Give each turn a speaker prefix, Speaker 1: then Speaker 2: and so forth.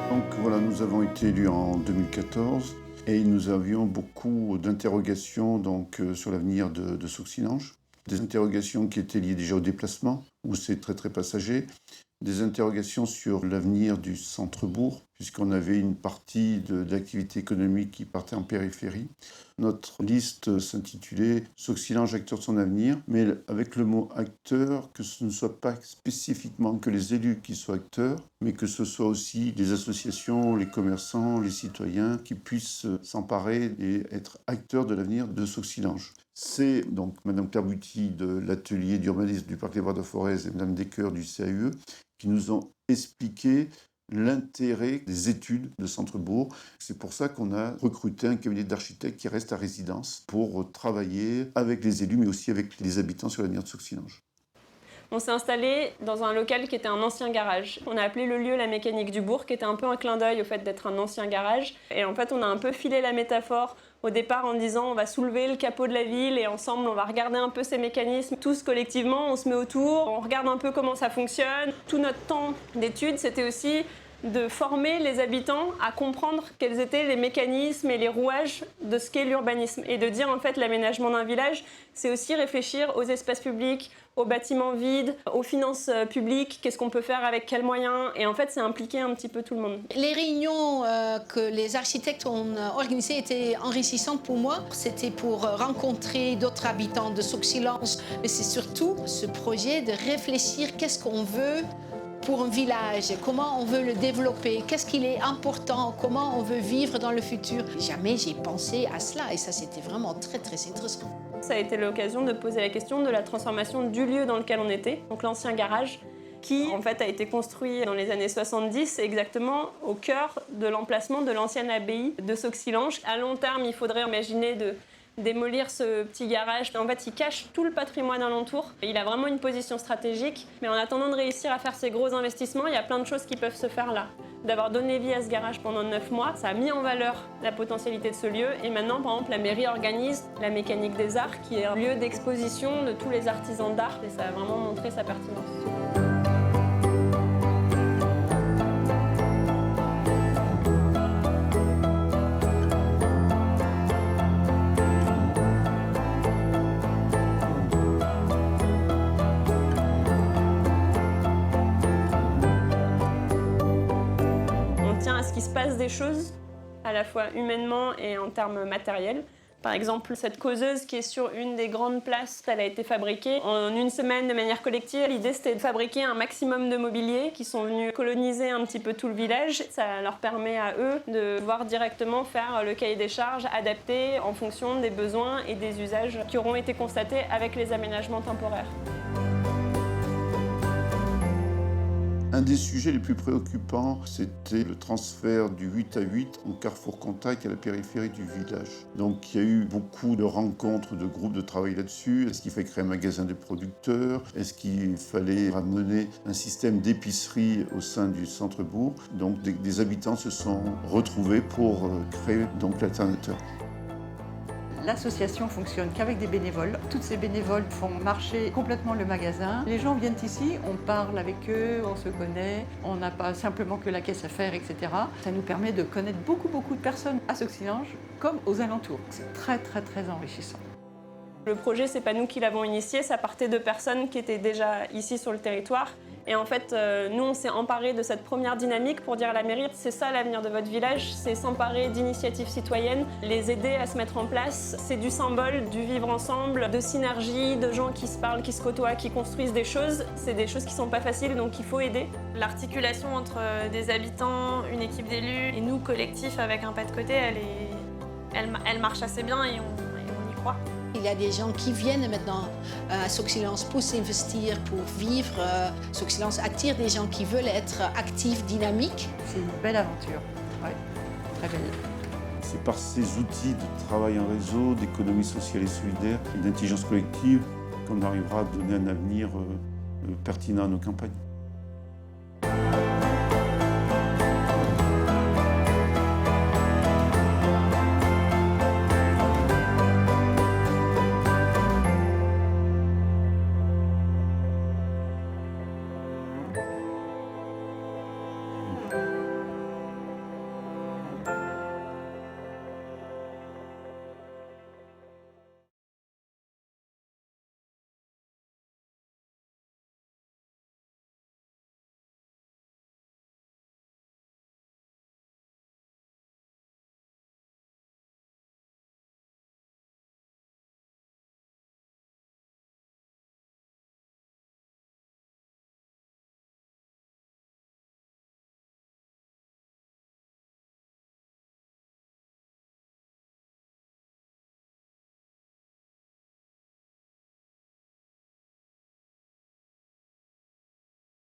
Speaker 1: Donc voilà, nous avons été élus en 2014 et nous avions beaucoup d'interrogations sur l'avenir de Sauxillanges. Des interrogations qui étaient liées déjà au déplacement, où c'est très passager. Des interrogations sur l'avenir du centre-bourg, puisqu'on avait une partie de l'activité économique qui partait en périphérie. Notre liste s'intitulait « Sauxillanges, acteur de son avenir », mais avec le mot « acteur », que ce ne soit pas spécifiquement que les élus qui soient acteurs, mais que ce soit aussi les associations, les commerçants, les citoyens qui puissent s'emparer et être acteurs de l'avenir de Sauxillanges. C'est donc Mme Claire Buty de l'atelier d'urbanisme du Parc des Bois de Forez et Mme Decker du CAUE qui nous ont expliqué l'intérêt des études de Centre-Bourg. C'est pour ça qu'on a recruté un cabinet d'architectes qui reste à résidence pour travailler avec les élus, mais aussi avec les habitants sur l'avenir de Sauxillanges.
Speaker 2: On s'est installé dans un local qui était un ancien garage. On a appelé le lieu la mécanique du bourg, qui était un peu un clin d'œil au fait d'être un ancien garage. Et en fait, on a un peu filé la métaphore au départ en disant on va soulever le capot de la ville et ensemble on va regarder un peu ces mécanismes. Tous collectivement, on se met autour, on regarde un peu comment ça fonctionne. Tout notre temps d'études, c'était aussi de former les habitants à comprendre quels étaient les mécanismes et les rouages de ce qu'est l'urbanisme. Et de dire en fait l'aménagement d'un village, c'est aussi réfléchir aux espaces publics, aux bâtiments vides, aux finances publiques, qu'est-ce qu'on peut faire avec quels moyens. Et en fait, c'est impliquer un petit peu tout le monde.
Speaker 3: Les réunions que les architectes ont organisées étaient enrichissantes pour moi. C'était pour rencontrer d'autres habitants de Sauxillanges. Mais c'est surtout ce projet de réfléchir qu'est-ce qu'on veut pour un village, comment on veut le développer, qu'est-ce qu'il est important, comment on veut vivre dans le futur. Jamais j'ai pensé à cela et ça c'était vraiment très intéressant.
Speaker 2: Ça a été l'occasion de poser la question de la transformation du lieu dans lequel on était, donc l'ancien garage, qui en fait a été construit dans les années 70, exactement au cœur de l'emplacement de l'ancienne abbaye de Sauxillanges. À long terme, il faudrait imaginer de démolir ce petit garage. En fait, il cache tout le patrimoine alentour. Il a vraiment une position stratégique. Mais en attendant de réussir à faire ces gros investissements, il y a plein de choses qui peuvent se faire là. D'avoir donné vie à ce garage pendant 9 mois, ça a mis en valeur la potentialité de ce lieu. Et maintenant, par exemple, la mairie organise la Mécanique des Arts, qui est un lieu d'exposition de tous les artisans d'art. Et ça a vraiment montré sa pertinence. À ce qu'il se passe des choses, à la fois humainement et en termes matériels. Par exemple, cette causeuse qui est sur une des grandes places, elle a été fabriquée en une semaine de manière collective. L'idée, c'était de fabriquer un maximum de mobilier qui sont venus coloniser un petit peu tout le village. Ça leur permet à eux de pouvoir directement faire le cahier des charges adapté en fonction des besoins et des usages qui auront été constatés avec les aménagements temporaires.
Speaker 1: Un des sujets les plus préoccupants, c'était le transfert du 8 à 8 en carrefour contact à la périphérie du village. Donc il y a eu beaucoup de rencontres, de groupes de travail là-dessus. Est-ce qu'il fallait créer un magasin de producteurs? Est-ce qu'il fallait ramener un système d'épicerie au sein du centre-bourg? Donc des habitants se sont retrouvés pour créer donc l'alternateur.
Speaker 4: L'association fonctionne qu'avec des bénévoles. Toutes ces bénévoles font marcher complètement le magasin. Les gens viennent ici, on parle avec eux, on se connaît. On n'a pas simplement que la caisse à faire, etc. Ça nous permet de connaître beaucoup de personnes à Sauxillanges comme aux alentours. C'est très enrichissant.
Speaker 2: Le projet, c'est pas nous qui l'avons initié, ça partait de personnes qui étaient déjà ici sur le territoire Et en fait, nous, on s'est emparés de cette première dynamique pour dire à la mairie, c'est ça l'avenir de votre village, c'est s'emparer d'initiatives citoyennes, les aider à se mettre en place. C'est du symbole, du vivre ensemble, de synergie, de gens qui se parlent, qui se côtoient, qui construisent des choses. C'est des choses qui sont pas faciles, donc il faut aider. L'articulation entre des habitants, une équipe d'élus et nous, collectifs, avec un pas de côté, elle marche assez bien et on y croit.
Speaker 3: Il y a des gens qui viennent maintenant à Soxilance pour s'investir, pour vivre. Soxilance attire des gens qui veulent être actifs, dynamiques.
Speaker 4: C'est une belle aventure, ouais, très belle.
Speaker 1: C'est par ces outils de travail en réseau, d'économie sociale et solidaire et d'intelligence collective qu'on arrivera à donner un avenir pertinent à nos campagnes.